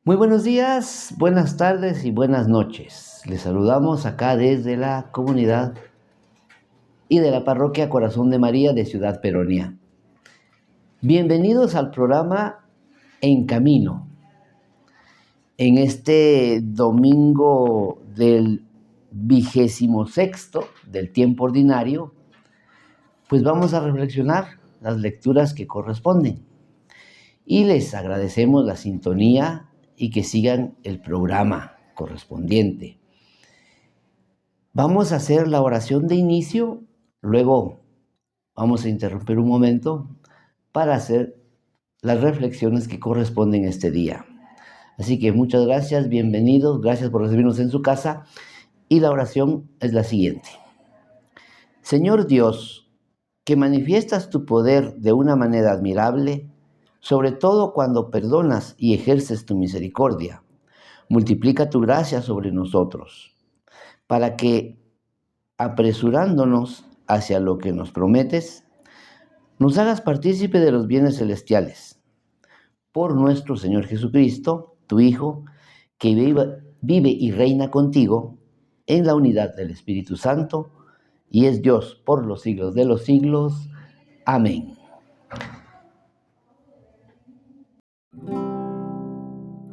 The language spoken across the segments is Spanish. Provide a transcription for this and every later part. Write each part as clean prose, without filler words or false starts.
Muy buenos días, buenas tardes y buenas noches. Les saludamos acá desde la comunidad y de la parroquia Corazón de María de Ciudad Peronía. Bienvenidos al programa En Camino. En este domingo del 26º del tiempo ordinario, pues vamos a reflexionar las lecturas que corresponden. Y les agradecemos la sintonía y que sigan el programa correspondiente. Vamos a hacer la oración de inicio, luego vamos a interrumpir un momento para hacer las reflexiones que corresponden este día. Así que muchas gracias, bienvenidos, gracias por recibirnos en su casa. Y la oración es la siguiente. Señor Dios, que manifiestas tu poder de una manera admirable, sobre todo cuando perdonas y ejerces tu misericordia, multiplica tu gracia sobre nosotros, para que, apresurándonos hacia lo que nos prometes, nos hagas partícipe de los bienes celestiales. Por nuestro Señor Jesucristo, tu Hijo, que vive y reina contigo en la unidad del Espíritu Santo, y es Dios por los siglos de los siglos. Amén.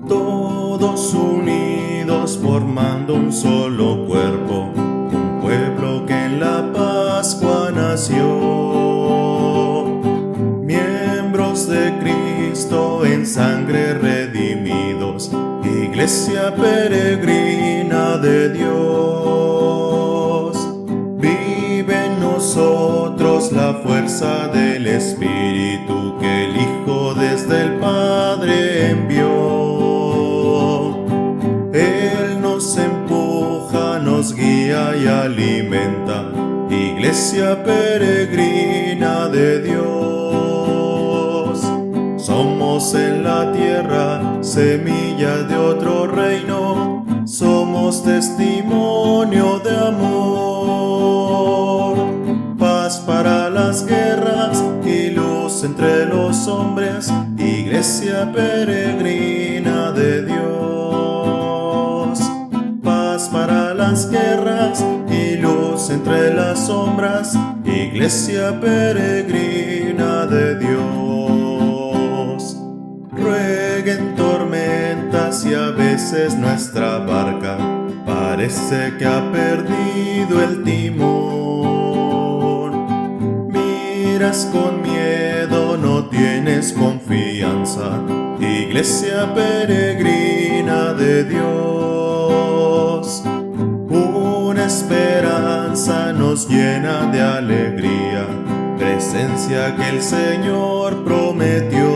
Todos unidos formando un solo cuerpo, un pueblo que en la Pascua nació. Miembros de Cristo en sangre redimidos, iglesia peregrina de Dios. Vive en nosotros la fuerza del Espíritu que el Hijo desde el Padre envió. Él nos empuja, nos guía y alimenta, iglesia peregrina de Dios. Somos en la tierra semillas de otro reino, somos testimonio de amor. Paz para las guerras y luz entre los hombres, iglesia peregrina de Dios. Paz para las guerras y luz entre las sombras, iglesia peregrina de Dios. Rueguen tormentas y a veces nuestra barca parece que ha perdido el timón. Miras con miedo, no tienes confianza, iglesia peregrina de Dios. Una esperanza nos llena de alegría, presencia que el Señor prometió.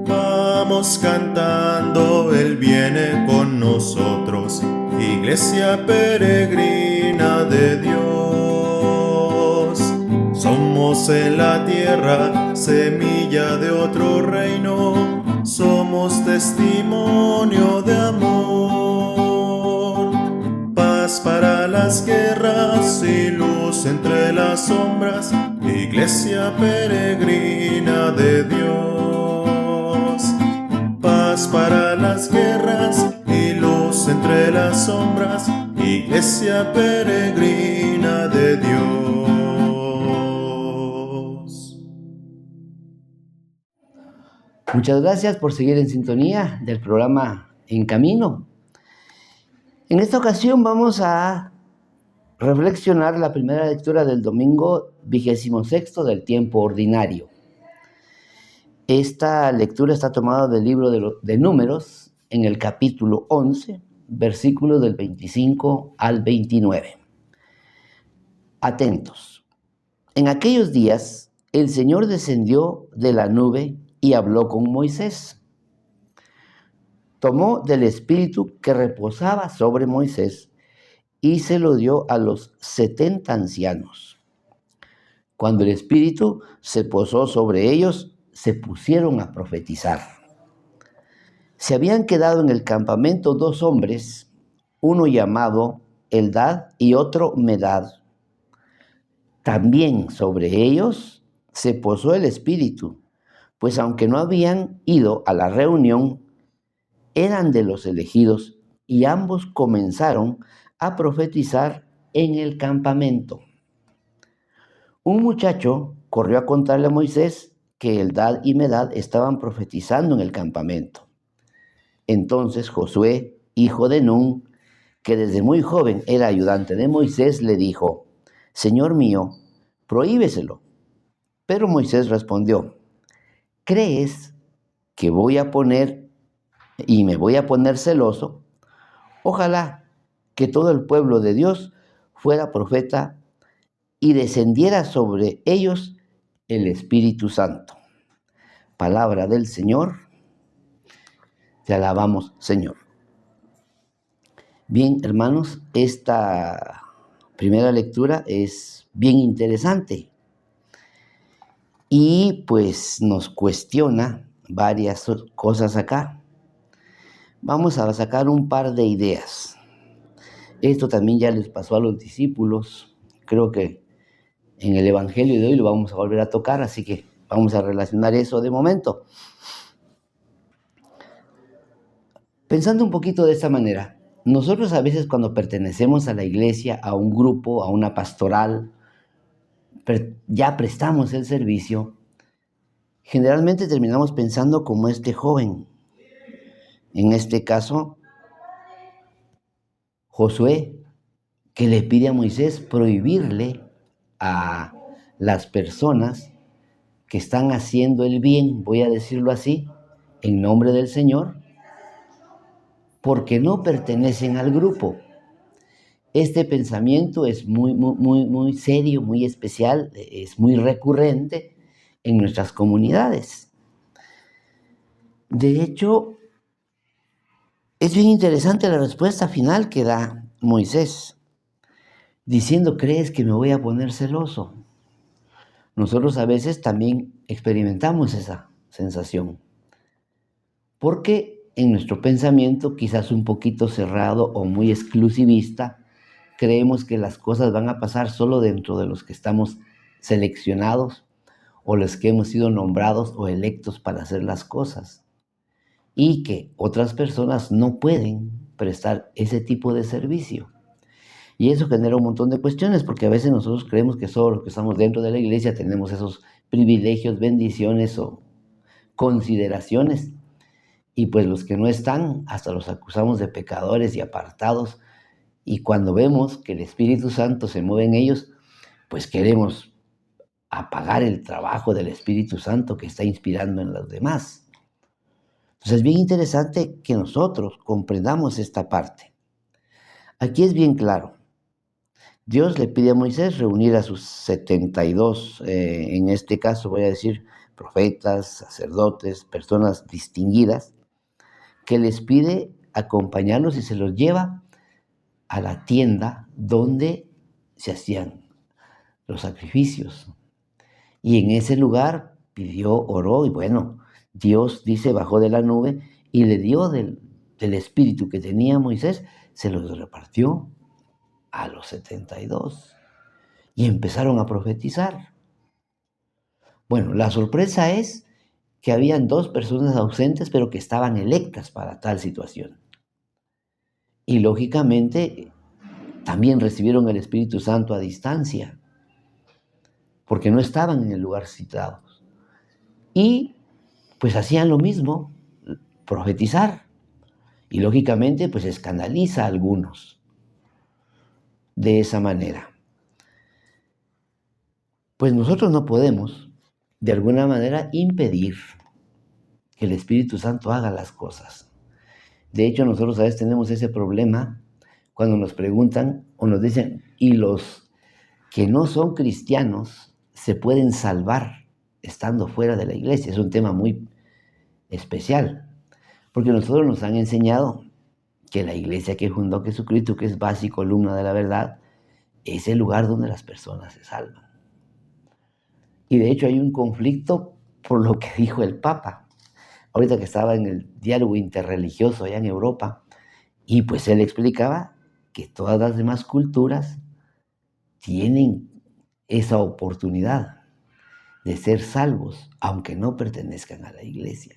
Vamos cantando, Él viene con nosotros, iglesia peregrina de Dios. Somos en la tierra semilla de otro reino, somos testimonio de amor. Paz para las guerras y luz entre las sombras, iglesia peregrina de Dios. Paz para las guerras y luz entre las sombras, iglesia peregrina de Dios. Muchas gracias por seguir en sintonía del programa En Camino. En esta ocasión vamos a reflexionar la primera lectura del domingo 26º del tiempo ordinario. Esta lectura está tomada del libro de Números, en el capítulo 11, versículos del 25 al 29. Atentos. En aquellos días, el Señor descendió de la nube y habló con Moisés. Tomó del espíritu que reposaba sobre Moisés y se lo dio a los 70 ancianos. Cuando el espíritu se posó sobre ellos, se pusieron a profetizar. Se habían quedado en el campamento 2 hombres, uno llamado Eldad y otro Medad. También sobre ellos se posó el espíritu, pues aunque no habían ido a la reunión, eran de los elegidos y ambos comenzaron a profetizar en el campamento. Un muchacho corrió a contarle a Moisés que Eldad y Medad estaban profetizando en el campamento. Entonces Josué, hijo de Nun, que desde muy joven era ayudante de Moisés, le dijo: Señor mío, prohíbeselo. Pero Moisés respondió: ¿crees que me voy a poner celoso? Ojalá que todo el pueblo de Dios fuera profeta y descendiera sobre ellos el Espíritu Santo. Palabra del Señor. Te alabamos, Señor. Bien, hermanos, esta primera lectura es bien interesante y pues nos cuestiona varias cosas acá. Vamos a sacar un par de ideas. Esto también ya les pasó a los discípulos. Creo que en el Evangelio de hoy lo vamos a volver a tocar, así que vamos a relacionar eso de momento. Pensando un poquito de esta manera, nosotros a veces cuando pertenecemos a la iglesia, a un grupo, a una pastoral, ya prestamos el servicio, generalmente terminamos pensando como este joven. En este caso, Josué, que le pide a Moisés prohibirle a las personas que están haciendo el bien, voy a decirlo así, en nombre del Señor, porque no pertenecen al grupo. Este pensamiento es muy serio, muy especial, es muy recurrente en nuestras comunidades. De hecho, es bien interesante la respuesta final que da Moisés, diciendo: ¿crees que me voy a poner celoso? Nosotros a veces también experimentamos esa sensación, porque en nuestro pensamiento, quizás un poquito cerrado o muy exclusivista, creemos que las cosas van a pasar solo dentro de los que estamos seleccionados o los que hemos sido nombrados o electos para hacer las cosas, y que otras personas no pueden prestar ese tipo de servicio. Y eso genera un montón de cuestiones, porque a veces nosotros creemos que solo los que estamos dentro de la iglesia tenemos esos privilegios, bendiciones o consideraciones, y pues los que no están, hasta los acusamos de pecadores y apartados. Y cuando vemos que el Espíritu Santo se mueve en ellos, pues queremos apagar el trabajo del Espíritu Santo que está inspirando en los demás. Entonces es bien interesante que nosotros comprendamos esta parte. Aquí es bien claro. Dios le pide a Moisés reunir a sus 72, en este caso voy a decir profetas, sacerdotes, personas distinguidas, que les pide acompañarlos y se los lleva a la tienda donde se hacían los sacrificios. Y en ese lugar pidió, oró, y bueno, Dios, dice, bajó de la nube y le dio del espíritu que tenía Moisés, se los repartió a los 72 y empezaron a profetizar. Bueno, la sorpresa es que habían 2 personas ausentes, pero que estaban electas para tal situación. Y lógicamente también recibieron el Espíritu Santo a distancia, porque no estaban en el lugar citado. Y pues hacían lo mismo, profetizar. Y lógicamente pues escandaliza a algunos de esa manera. Pues nosotros no podemos, de alguna manera, impedir que el Espíritu Santo haga las cosas. De hecho, nosotros a veces tenemos ese problema cuando nos preguntan o nos dicen: ¿y los que no son cristianos se pueden salvar estando fuera de la iglesia? Es un tema muy especial, porque nosotros nos han enseñado que la iglesia que fundó Jesucristo, que es base y columna de la verdad, es el lugar donde las personas se salvan. Y de hecho hay un conflicto por lo que dijo el Papa, ahorita que estaba en el diálogo interreligioso allá en Europa, y pues él explicaba que todas las demás culturas tienen esa oportunidad. de ser salvos, aunque no pertenezcan a la iglesia.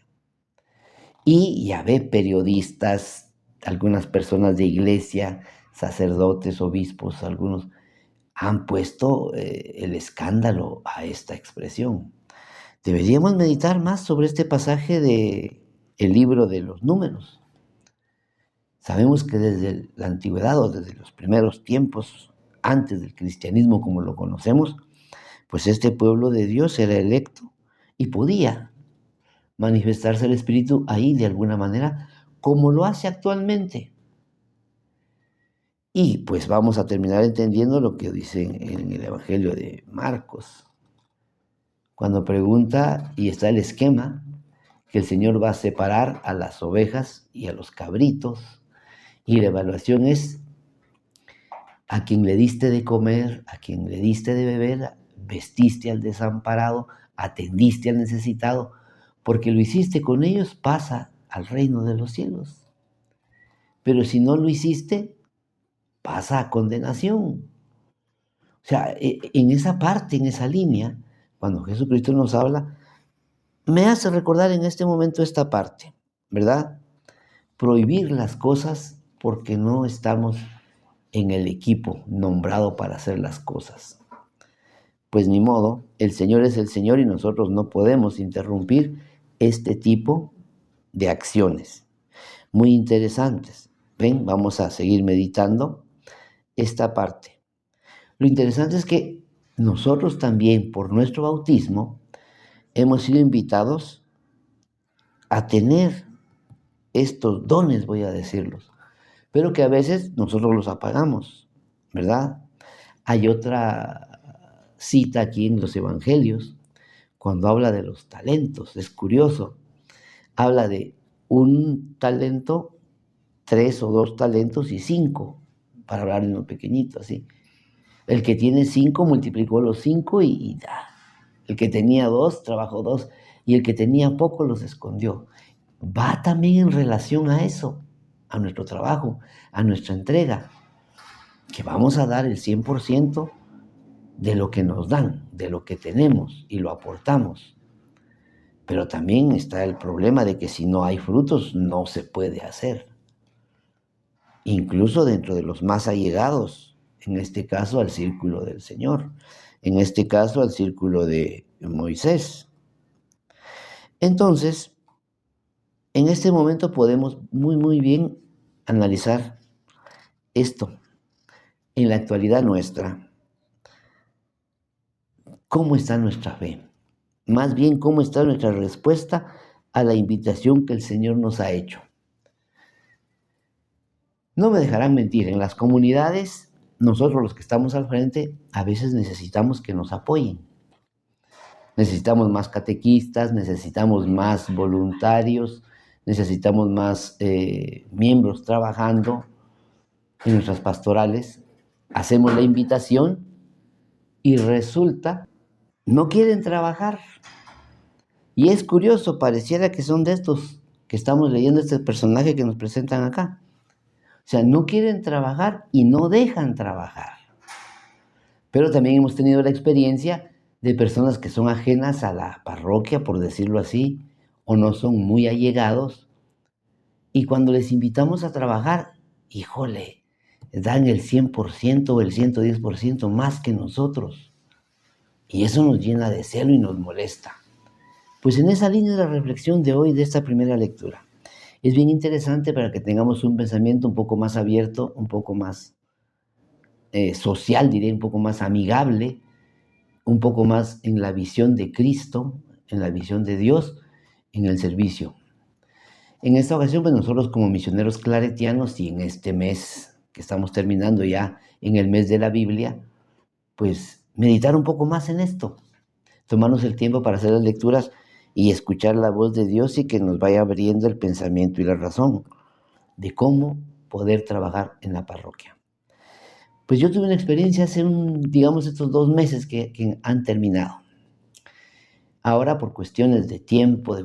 Y ya ve periodistas, algunas personas de iglesia, sacerdotes, obispos, algunos han puesto el escándalo a esta expresión. Deberíamos meditar más sobre este pasaje de el libro de los Números. Sabemos que desde la antigüedad o desde los primeros tiempos, antes del cristianismo como lo conocemos, pues este pueblo de Dios era electo y podía manifestarse el Espíritu ahí de alguna manera, como lo hace actualmente. Y pues vamos a terminar entendiendo lo que dice en el Evangelio de Marcos, cuando pregunta, y está el esquema, que el Señor va a separar a las ovejas y a los cabritos, y la evaluación es: a quien le diste de comer, a quien le diste de beber, vestiste al desamparado, atendiste al necesitado, porque lo hiciste con ellos, pasa al reino de los cielos. Pero si no lo hiciste, pasa a condenación. O sea, en esa parte, en esa línea, cuando Jesucristo nos habla, me hace recordar en este momento esta parte, ¿verdad? Prohibir las cosas porque no estamos en el equipo nombrado para hacer las cosas. Pues ni modo, el Señor es el Señor y nosotros no podemos interrumpir este tipo de acciones. Muy interesantes. ¿Ven? Vamos a seguir meditando esta parte. Lo interesante es que nosotros también, por nuestro bautismo, hemos sido invitados a tener estos dones, voy a decirlos, pero que a veces nosotros los apagamos, ¿verdad? Hay otra cita aquí en los Evangelios, cuando habla de los talentos, es curioso, habla de un talento, 3 o 2 talentos y 5, para hablar en lo pequeñito, así. El que tiene 5 multiplicó los 5 y el que tenía 2 trabajó 2 y el que tenía poco los escondió. Va también en relación a eso, a nuestro trabajo, a nuestra entrega, que vamos a dar el 100% de lo que nos dan, de lo que tenemos y lo aportamos. Pero también está el problema de que si no hay frutos, no se puede hacer. Incluso dentro de los más allegados, en este caso al círculo del Señor, en este caso al círculo de Moisés. Entonces, en este momento podemos muy bien analizar esto en la actualidad nuestra. ¿Cómo está nuestra fe? Más bien, ¿cómo está nuestra respuesta a la invitación que el Señor nos ha hecho? No me dejarán mentir, en las comunidades, nosotros los que estamos al frente, a veces necesitamos que nos apoyen. Necesitamos más catequistas, necesitamos más voluntarios, necesitamos más miembros trabajando en nuestras pastorales. Hacemos la invitación y resulta, no quieren trabajar. Y es curioso, pareciera que son de estos que estamos leyendo este personaje que nos presentan acá. O sea, no quieren trabajar y no dejan trabajar. Pero también hemos tenido la experiencia de personas que son ajenas a la parroquia, por decirlo así, o no son muy allegados. Y cuando les invitamos a trabajar, híjole, dan el 100% o el 110% más que nosotros. Y eso nos llena de celo y nos molesta. Pues en esa línea de la reflexión de hoy, de esta primera lectura, es bien interesante para que tengamos un pensamiento un poco más abierto, un poco más social, diré, un poco más amigable, un poco más en la visión de Cristo, en la visión de Dios, en el servicio. En esta ocasión, pues nosotros como misioneros claretianos y en este mes que estamos terminando ya, en el mes de la Biblia, pues meditar un poco más en esto, tomarnos el tiempo para hacer las lecturas y escuchar la voz de Dios y que nos vaya abriendo el pensamiento y la razón de cómo poder trabajar en la parroquia. Pues yo tuve una experiencia hace digamos, estos 2 meses que han terminado. Ahora por cuestiones de tiempo,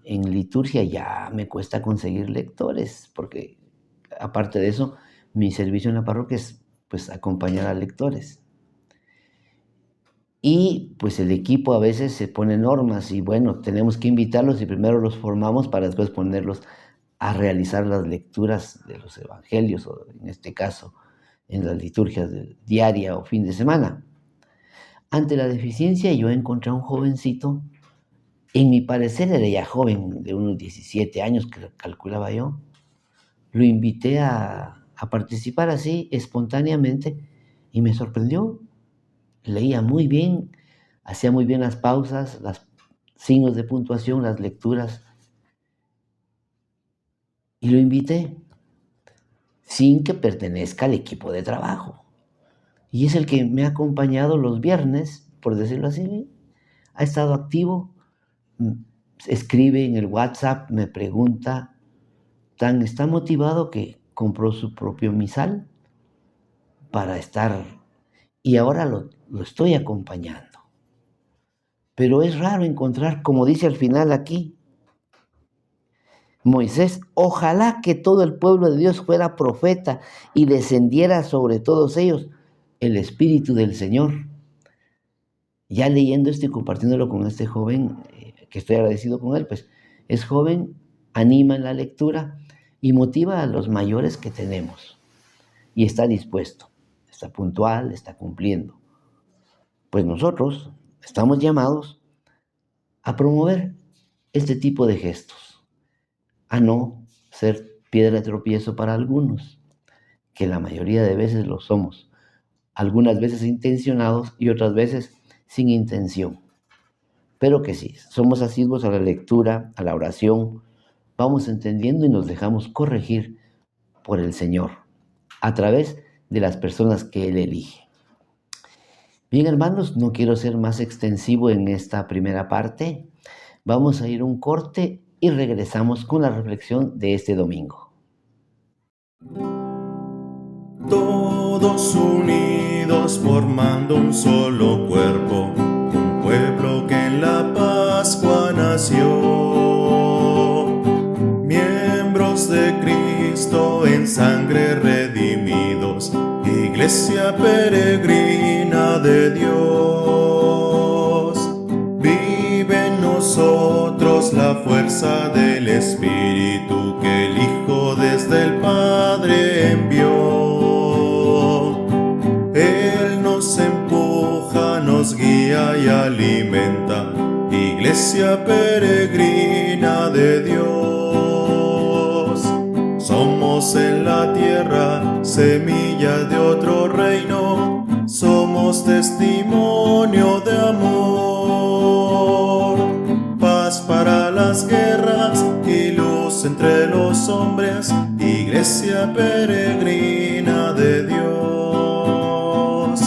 en liturgia ya me cuesta conseguir lectores, porque aparte de eso, mi servicio en la parroquia es pues acompañar a lectores. Y pues el equipo a veces se pone normas y bueno, tenemos que invitarlos y primero los formamos para después ponerlos a realizar las lecturas de los evangelios, o en este caso, en las liturgias diaria o fin de semana. Ante la deficiencia, yo encontré a un jovencito, en mi parecer era ya joven, de unos 17 años, que calculaba yo. Lo invité a participar así, espontáneamente, y me sorprendió. Leía muy bien, hacía muy bien las pausas, los signos de puntuación, las lecturas, y lo invité sin que pertenezca al equipo de trabajo. Y es el que me ha acompañado los viernes, por decirlo así. Ha estado activo, escribe en el WhatsApp, me pregunta, está motivado que compró su propio misal para estar, y ahora lo estoy acompañando. Pero es raro encontrar, como dice al final aquí, Moisés, ojalá que todo el pueblo de Dios fuera profeta y descendiera sobre todos ellos el Espíritu del Señor. Ya leyendo esto y compartiéndolo con este joven, que estoy agradecido con él, pues es joven, anima en la lectura y motiva a los mayores que tenemos. Y está dispuesto, está puntual, está cumpliendo. Pues nosotros estamos llamados a promover este tipo de gestos, a no ser piedra de tropiezo para algunos, que la mayoría de veces lo somos, algunas veces intencionados y otras veces sin intención. Pero que sí, somos asiduos a la lectura, a la oración, vamos entendiendo y nos dejamos corregir por el Señor a través de las personas que Él elige. Bien, hermanos, no quiero ser más extensivo en esta primera parte. Vamos a ir a un corte y regresamos con la reflexión de este domingo. Todos unidos formando un solo cuerpo, un pueblo que en la Pascua nació. Miembros de Cristo en sangre redimidos, iglesia peregrina de Dios. Vive en nosotros la fuerza del Espíritu que el Hijo desde el Padre envió. Él nos empuja, nos guía y alimenta, iglesia peregrina de Dios. Somos en la tierra semilla de otro reino, somos testimonio de amor. Paz para las guerras y luz entre los hombres, iglesia peregrina de Dios.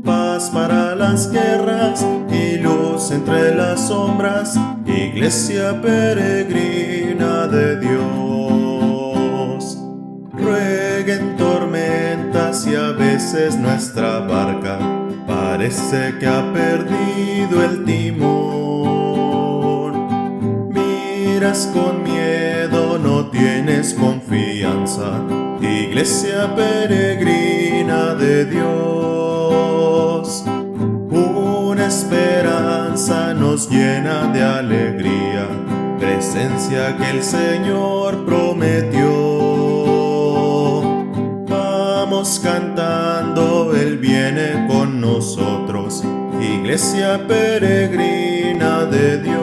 Paz para las guerras y luz entre las sombras, iglesia peregrina de Dios. Rueguen tormentas y a veces nuestra barca parece que ha perdido el timón. Miras con miedo, no tienes confianza, iglesia peregrina de Dios. Una esperanza nos llena de alegría, presencia que el Señor prometió. Vamos cantando, Él viene con nosotros, iglesia peregrina de Dios.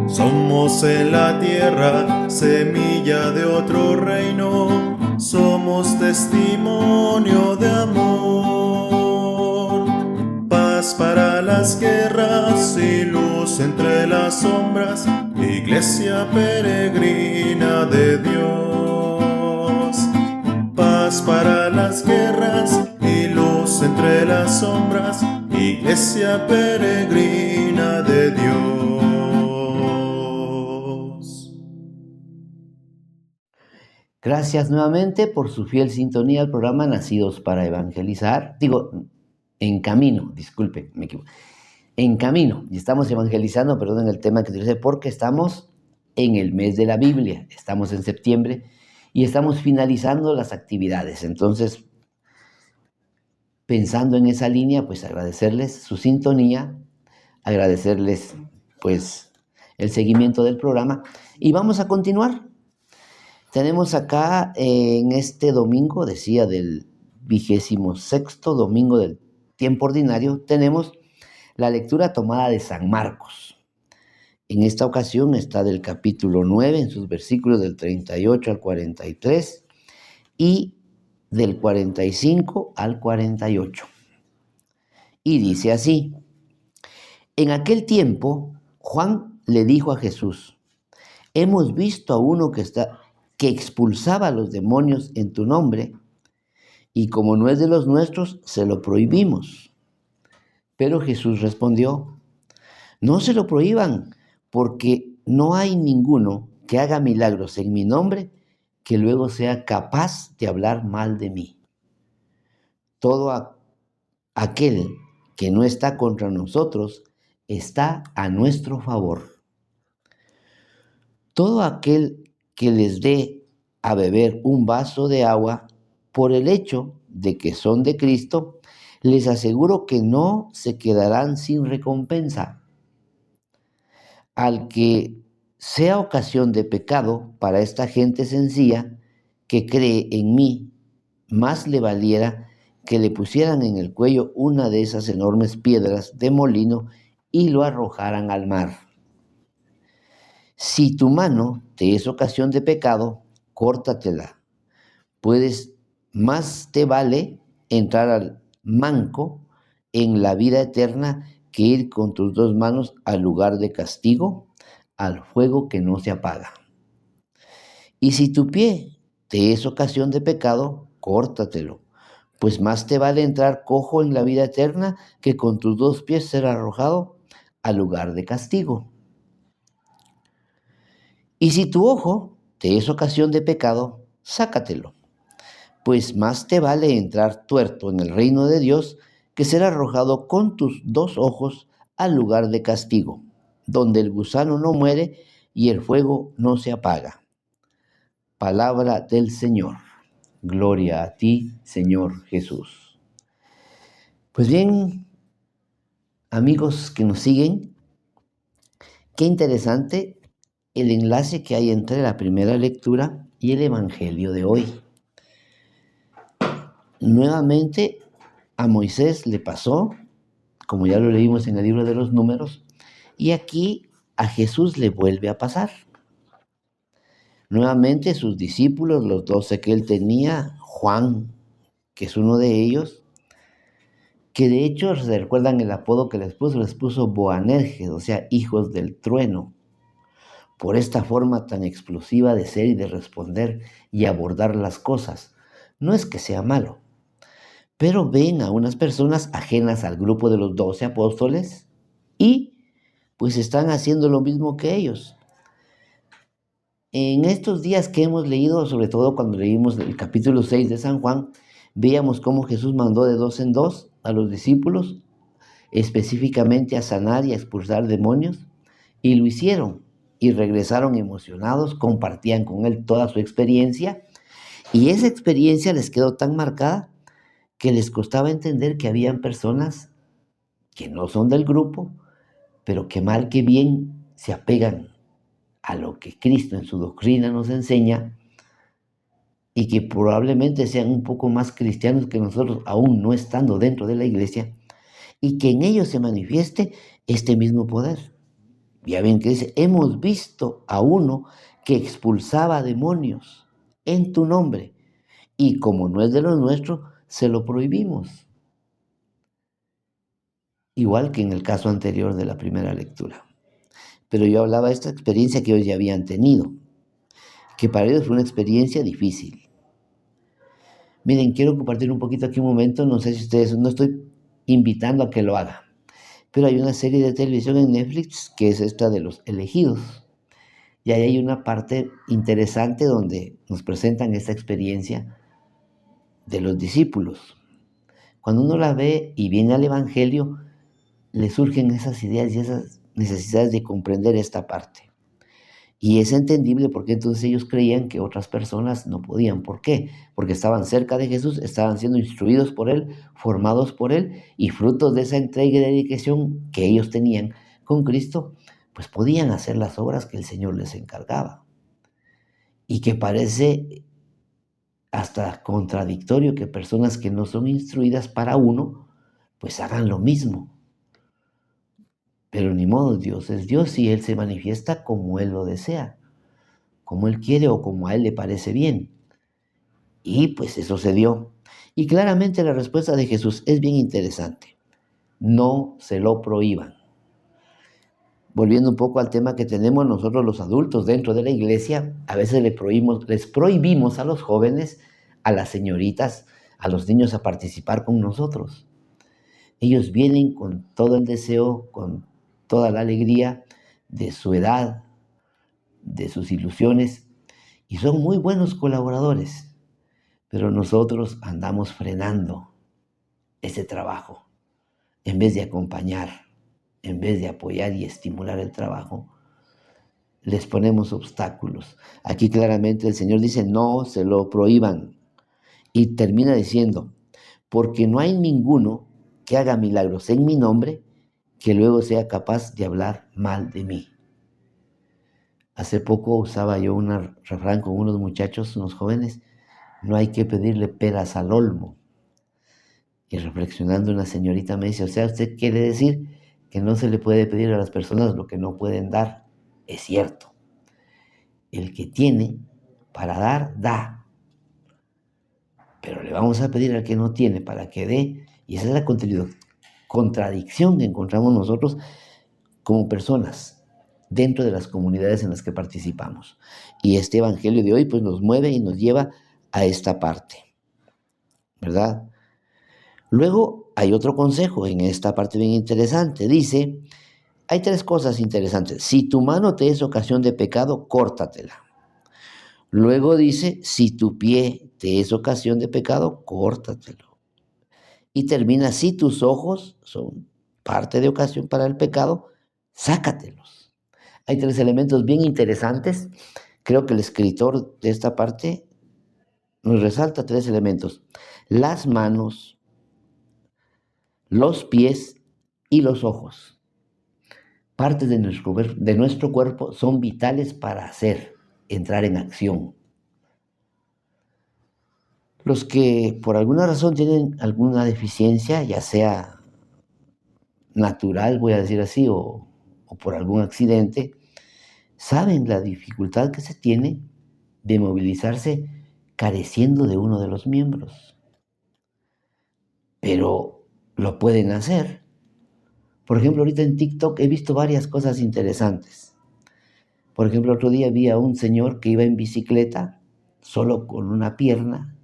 Somos en la tierra semilla de otro reino, somos testimonio de amor. Paz para las guerras y luz entre las sombras, iglesia peregrina de Dios. Paz para las guerras y luz entre las sombras, iglesia peregrina de Dios. Gracias nuevamente por su fiel sintonía al programa Nacidos para Evangelizar. En camino, disculpe, me equivoco. En camino, y estamos evangelizando, perdón, el tema que utilicé, porque estamos en el mes de la Biblia, estamos en septiembre y estamos finalizando las actividades. Entonces, pensando en esa línea, pues agradecerles su sintonía, agradecerles pues el seguimiento del programa y vamos a continuar. Tenemos acá en este domingo, decía del 26º domingo del tiempo ordinario, tenemos la lectura tomada de San Marcos. En esta ocasión está del capítulo 9, en sus versículos del 38 al 43 y del 45 al 48. Y dice así: en aquel tiempo, Juan le dijo a Jesús: hemos visto a uno que expulsaba a los demonios en tu nombre, y como no es de los nuestros, se lo prohibimos. Pero Jesús respondió: no se lo prohíban, porque no hay ninguno que haga milagros en mi nombre que luego sea capaz de hablar mal de mí. Todo aquel que no está contra nosotros está a nuestro favor. Todo aquel que les dé a beber un vaso de agua, por el hecho de que son de Cristo, les aseguro que no se quedarán sin recompensa. Al que sea ocasión de pecado para esta gente sencilla que cree en mí, más le valiera que le pusieran en el cuello una de esas enormes piedras de molino y lo arrojaran al mar. Si tu mano te es ocasión de pecado, córtatela. Más te vale entrar al manco en la vida eterna que ir con tus dos manos al lugar de castigo, al fuego que no se apaga. Y si tu pie te es ocasión de pecado, córtatelo, pues más te vale entrar cojo en la vida eterna que con tus dos pies ser arrojado al lugar de castigo. Y si tu ojo te es ocasión de pecado, sácatelo, pues más te vale entrar tuerto en el reino de Dios que ser arrojado con tus dos ojos al lugar de castigo, donde el gusano no muere y el fuego no se apaga. Palabra del Señor. Gloria a ti, Señor Jesús. Pues bien, amigos que nos siguen, qué interesante el enlace que hay entre la primera lectura y el Evangelio de hoy. Nuevamente a Moisés le pasó, como ya lo leímos en el libro de los Números, y aquí a Jesús le vuelve a pasar. Nuevamente sus discípulos, los 12 que él tenía, Juan, que es uno de ellos, que de hecho se recuerdan el apodo que les puso Boanerges, o sea, hijos del trueno, por esta forma tan explosiva de ser y de responder y abordar las cosas. No es que sea malo, pero ven a unas personas ajenas al grupo de los 12 apóstoles y pues están haciendo lo mismo que ellos. En estos días que hemos leído, sobre todo cuando leímos el capítulo 6 de San Juan, veíamos cómo Jesús mandó de 2 en 2 a los discípulos, específicamente a sanar y a expulsar demonios, y lo hicieron, y regresaron emocionados, compartían con él toda su experiencia, y esa experiencia les quedó tan marcada que les costaba entender que habían personas que no son del grupo, pero que mal que bien se apegan a lo que Cristo en su doctrina nos enseña y que probablemente sean un poco más cristianos que nosotros, aún no estando dentro de la iglesia, y que en ellos se manifieste este mismo poder. Ya ven que dice: hemos visto a uno que expulsaba demonios en tu nombre, y como no es de los nuestros, se lo prohibimos. Igual que en el caso anterior de la primera lectura. Pero yo hablaba de esta experiencia que ellos ya habían tenido, que para ellos fue una experiencia difícil. Miren, quiero compartir un poquito aquí un momento, no sé si ustedes, no estoy invitando a que lo hagan, pero hay una serie de televisión en Netflix que es esta de Los Elegidos. Y ahí hay una parte interesante donde nos presentan esta experiencia de los discípulos. Cuando uno la ve y viene al Evangelio, le surgen esas ideas y esas necesidades de comprender esta parte. Y es entendible porque entonces ellos creían que otras personas no podían. ¿Por qué? Porque estaban cerca de Jesús, estaban siendo instruidos por Él, formados por Él, y frutos de esa entrega y dedicación que ellos tenían con Cristo, pues podían hacer las obras que el Señor les encargaba. Y que parece hasta contradictorio que personas que no son instruidas para uno, pues hagan lo mismo. Pero ni modo, Dios es Dios y Él se manifiesta como Él lo desea, como Él quiere o como a Él le parece bien. Y pues eso se dio. Y claramente la respuesta de Jesús es bien interesante. No se lo prohíban. Volviendo un poco al tema que tenemos nosotros los adultos dentro de la iglesia, a veces les prohibimos a los jóvenes, a las señoritas, a los niños a participar con nosotros. Ellos vienen con todo el deseo, con toda la alegría de su edad, de sus ilusiones, y son muy buenos colaboradores. Pero nosotros andamos frenando ese trabajo. En vez de acompañar, en vez de apoyar y estimular el trabajo, les ponemos obstáculos. Aquí claramente el Señor dice, no se lo prohíban. Y termina diciendo, porque no hay ninguno que haga milagros en mi nombre que luego sea capaz de hablar mal de mí. Hace poco usaba yo un refrán con unos muchachos, unos jóvenes, no hay que pedirle peras al olmo. Y reflexionando una señorita me dice, o sea, ¿usted quiere decir que no se le puede pedir a las personas lo que no pueden dar? Es cierto. El que tiene para dar, da. Pero le vamos a pedir al que no tiene para que dé. Y esa es la contradicción que encontramos nosotros como personas dentro de las comunidades en las que participamos. Y este evangelio de hoy pues nos mueve y nos lleva a esta parte, ¿verdad? Luego hay otro consejo en esta parte bien interesante. Dice, hay tres cosas interesantes. Si tu mano te es ocasión de pecado, córtatela. Luego dice, si tu pie te es ocasión de pecado, córtatelo. Y termina, si tus ojos son parte de ocasión para el pecado, sácatelos. Hay tres elementos bien interesantes. Creo que el escritor de esta parte nos resalta tres elementos. Las manos, los pies y los ojos. Partes de nuestro cuerpo son vitales para entrar en acción. Los que por alguna razón tienen alguna deficiencia, ya sea natural, voy a decir así, o por algún accidente, saben la dificultad que se tiene de movilizarse careciendo de uno de los miembros. Pero lo pueden hacer. Por ejemplo, ahorita en TikTok he visto varias cosas interesantes. Por ejemplo, otro día vi a un señor que iba en bicicleta, solo con una pierna,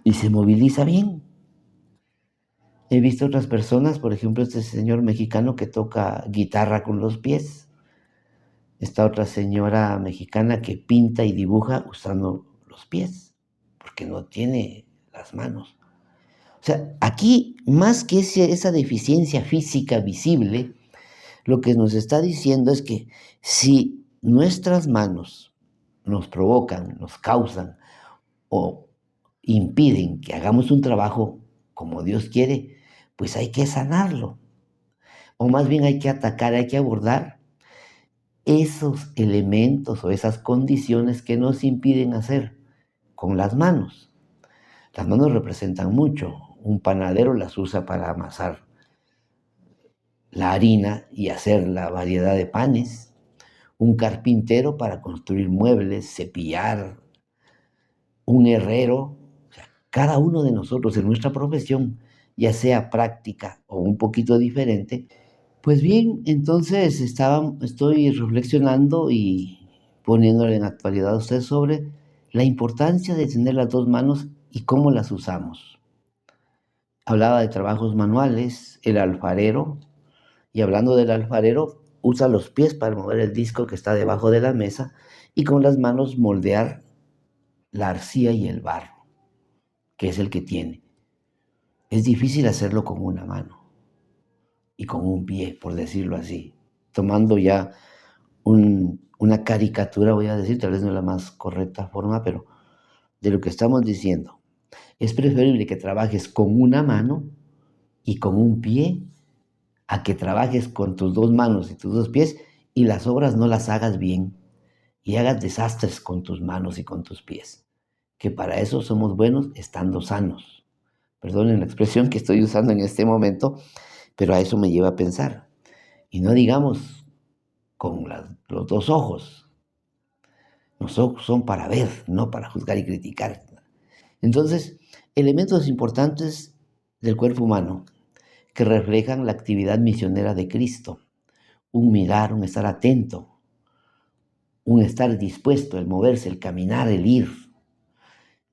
y se moviliza bien. He visto otras personas, por ejemplo, este señor mexicano que toca guitarra con los pies. Esta otra señora mexicana que pinta y dibuja usando los pies, porque no tiene las manos. O sea, aquí, más que esa deficiencia física visible, lo que nos está diciendo es que si nuestras manos nos provocan, nos causan o impiden que hagamos un trabajo como Dios quiere, pues hay que sanarlo. O más bien hay que atacar, hay que abordar esos elementos o esas condiciones que nos impiden hacer con las manos. Las manos representan mucho. Un panadero las usa para amasar la harina y hacer la variedad de panes. Un carpintero para construir muebles, cepillar. Un herrero. O sea, cada uno de nosotros en nuestra profesión, ya sea práctica o un poquito diferente. Pues bien, entonces estoy reflexionando y poniéndole en actualidad a usted sobre la importancia de tener las dos manos y cómo las usamos. Hablaba de trabajos manuales, el alfarero, y hablando del alfarero, usa los pies para mover el disco que está debajo de la mesa y con las manos moldear la arcilla y el barro, que es el que tiene. Es difícil hacerlo con una mano y con un pie, por decirlo así, tomando ya una caricatura, voy a decir, tal vez no es la más correcta forma, pero de lo que estamos diciendo. Es preferible que trabajes con una mano y con un pie a que trabajes con tus dos manos y tus dos pies y las obras no las hagas bien y hagas desastres con tus manos y con tus pies. Que para eso somos buenos estando sanos. Perdonen la expresión que estoy usando en este momento, pero a eso me lleva a pensar. Y no digamos con los dos ojos. Los ojos son para ver, no para juzgar y criticar. Entonces, elementos importantes del cuerpo humano que reflejan la actividad misionera de Cristo. Un mirar, un estar atento, un estar dispuesto, el moverse, el caminar, el ir.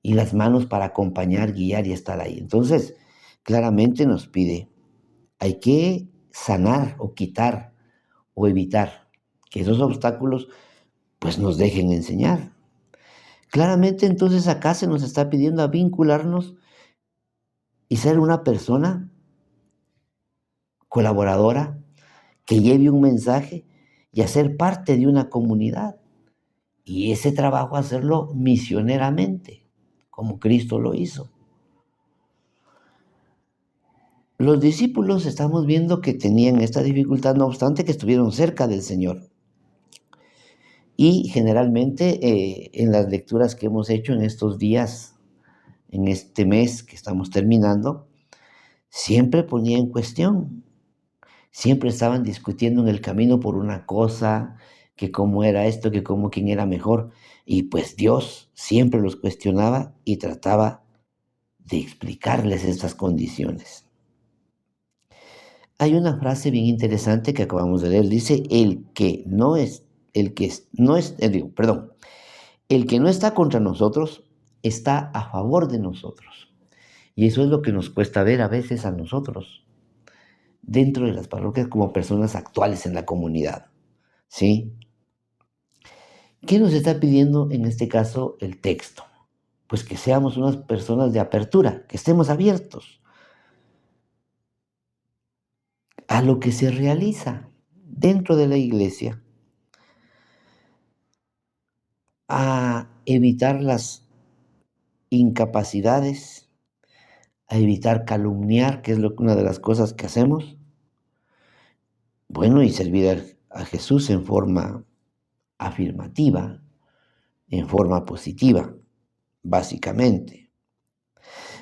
Y las manos para acompañar, guiar y estar ahí. Entonces, claramente nos pide, hay que sanar o quitar o evitar que esos obstáculos pues nos dejen enseñar. Claramente entonces acá se nos está pidiendo a vincularnos y ser una persona colaboradora que lleve un mensaje y a ser parte de una comunidad. Y ese trabajo hacerlo misioneramente, como Cristo lo hizo. Los discípulos estamos viendo que tenían esta dificultad, no obstante que estuvieron cerca del Señor. Y generalmente en las lecturas que hemos hecho en estos días, en este mes que estamos terminando, siempre ponía en cuestión, siempre estaban discutiendo en el camino por una cosa, que cómo era esto, que cómo quién era mejor. Y pues Dios siempre los cuestionaba y trataba de explicarles estas condiciones. Hay una frase bien interesante que acabamos de leer. Dice, el que no está contra nosotros está a favor de nosotros. Y eso es lo que nos cuesta ver a veces a nosotros, dentro de las parroquias como personas actuales en la comunidad. ¿Sí? ¿Qué nos está pidiendo en este caso el texto? Pues que seamos unas personas de apertura, que estemos abiertos a lo que se realiza dentro de la iglesia, a evitar las incapacidades, a evitar calumniar, que es una de las cosas que hacemos. Bueno, y servir a Jesús en forma afirmativa, en forma positiva, básicamente.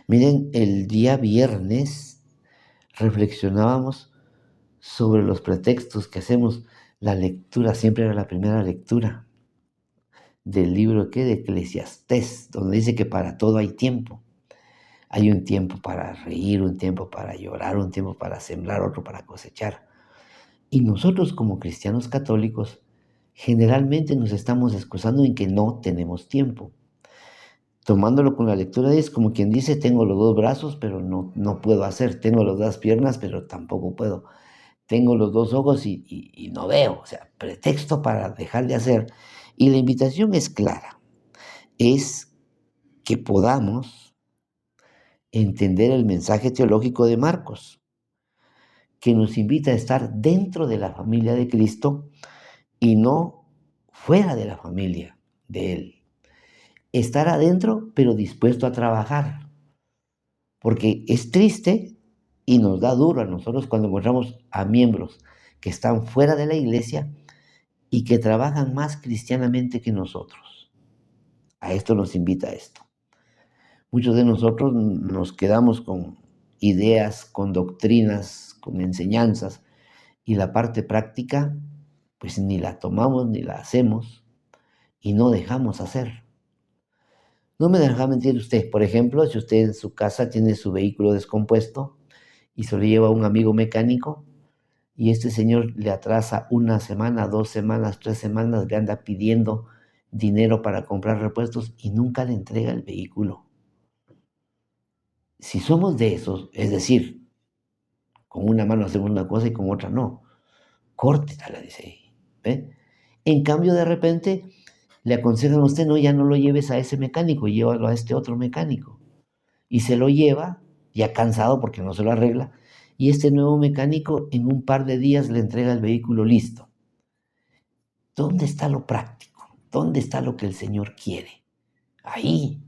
Miren, el día viernes reflexionábamos sobre los pretextos que hacemos. La lectura siempre era la primera lectura del libro de Eclesiastés, donde dice que para todo hay tiempo. Hay un tiempo para reír, un tiempo para llorar, un tiempo para sembrar, otro para cosechar. Y nosotros como cristianos católicos generalmente nos estamos excusando en que no tenemos tiempo. Tomándolo con la lectura es como quien dice, tengo los dos brazos, pero no puedo hacer. Tengo las dos piernas, pero tampoco puedo. Tengo los dos ojos y no veo. O sea, pretexto para dejar de hacer. Y la invitación es clara. Es que podamos entender el mensaje teológico de Marcos, que nos invita a estar dentro de la familia de Cristo y no fuera de la familia de Él. Estar adentro, pero dispuesto a trabajar. Porque es triste y nos da duro a nosotros cuando encontramos a miembros que están fuera de la iglesia y que trabajan más cristianamente que nosotros. A esto nos invita esto. Muchos de nosotros nos quedamos con ideas, con doctrinas, con enseñanzas, y la parte práctica, pues ni la tomamos ni la hacemos y no dejamos hacer. No me dejará mentir usted. Por ejemplo, si usted en su casa tiene su vehículo descompuesto y se lo lleva a un amigo mecánico y este señor le atrasa una semana, 2 semanas, 3 semanas, le anda pidiendo dinero para comprar repuestos y nunca le entrega el vehículo. Si somos de esos, es decir, con una mano hacemos una cosa y con otra no, córtela, dice ahí. ¿Ve? En cambio, de repente le aconsejan a usted, no, ya no lo lleves a ese mecánico, llévalo a este otro mecánico. Y se lo lleva, ya cansado porque no se lo arregla, y este nuevo mecánico en un par de días le entrega el vehículo listo. ¿Dónde está lo práctico? ¿Dónde está lo que el Señor quiere? Ahí,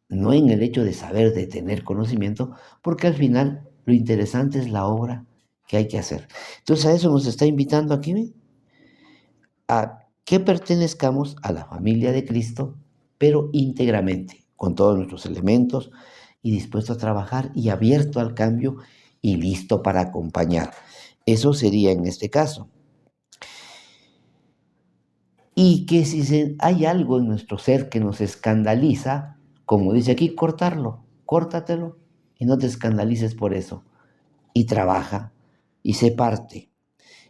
no en el hecho de saber, de tener conocimiento, porque al final lo interesante es la obra que hay que hacer. Entonces a eso nos está invitando aquí, ¿ve? A que pertenezcamos a la familia de Cristo, pero íntegramente, con todos nuestros elementos y dispuesto a trabajar y abierto al cambio y listo para acompañar. Eso sería en este caso. Y que si hay algo en nuestro ser que nos escandaliza, como dice aquí, cortarlo, córtatelo y no te escandalices por eso. Y trabaja y sé parte.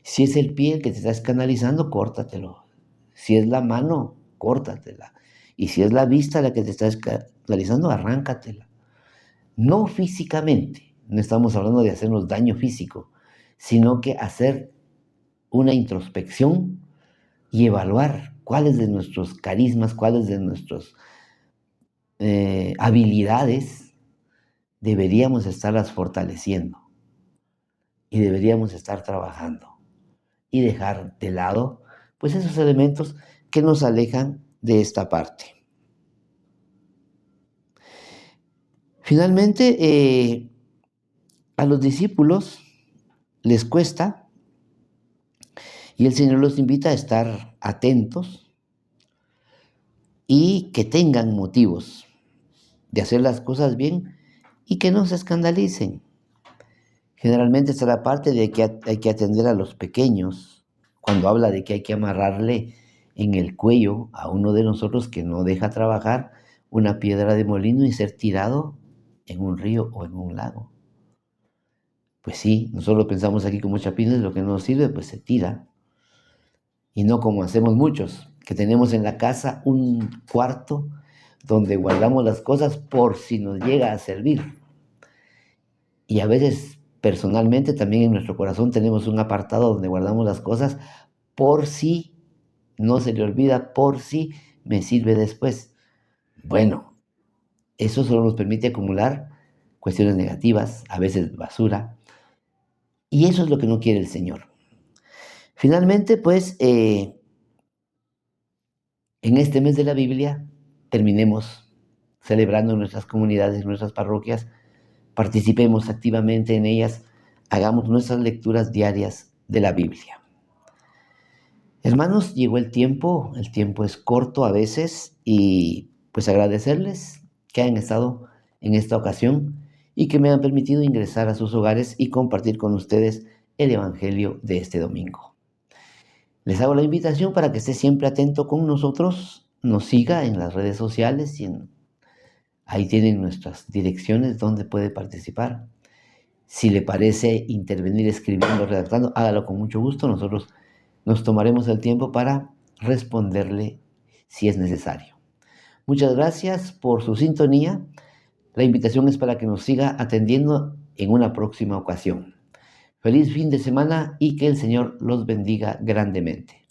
Si es el pie el que te está escandalizando, córtatelo. Si es la mano, córtatela. Y si es la vista la que te está escandalizando, arráncatela. No físicamente, no estamos hablando de hacernos daño físico, sino que hacer una introspección y evaluar cuáles de nuestros carismas, cuáles de nuestras habilidades deberíamos estarlas fortaleciendo y deberíamos estar trabajando y dejar de lado pues esos elementos que nos alejan de esta parte. Finalmente, a los discípulos les cuesta y el Señor los invita a estar atentos y que tengan motivos de hacer las cosas bien y que no se escandalicen. Generalmente está la parte de que hay que atender a los pequeños, cuando habla de que hay que amarrarle en el cuello a uno de nosotros que no deja trabajar una piedra de molino y ser tirado en un río o en un lago. Pues sí, nosotros pensamos aquí como chapines, lo que no nos sirve, pues se tira. Y no como hacemos muchos, que tenemos en la casa un cuarto donde guardamos las cosas por si nos llega a servir. Y a veces, personalmente, también en nuestro corazón tenemos un apartado donde guardamos las cosas por si no se le olvida, por si me sirve después. Bueno, eso solo nos permite acumular cuestiones negativas, a veces basura, y eso es lo que no quiere el Señor. Finalmente, pues, en este mes de la Biblia, terminemos celebrando en nuestras comunidades, en nuestras parroquias, participemos activamente en ellas, hagamos nuestras lecturas diarias de la Biblia. Hermanos, llegó el tiempo es corto a veces y pues agradecerles que hayan estado en esta ocasión y que me han permitido ingresar a sus hogares y compartir con ustedes el Evangelio de este domingo. Les hago la invitación para que esté siempre atento con nosotros, nos siga en las redes sociales y ahí tienen nuestras direcciones donde puede participar. Si le parece intervenir escribiendo, redactando, hágalo con mucho gusto. Nosotros nos tomaremos el tiempo para responderle si es necesario. Muchas gracias por su sintonía. La invitación es para que nos siga atendiendo en una próxima ocasión. Feliz fin de semana y que el Señor los bendiga grandemente.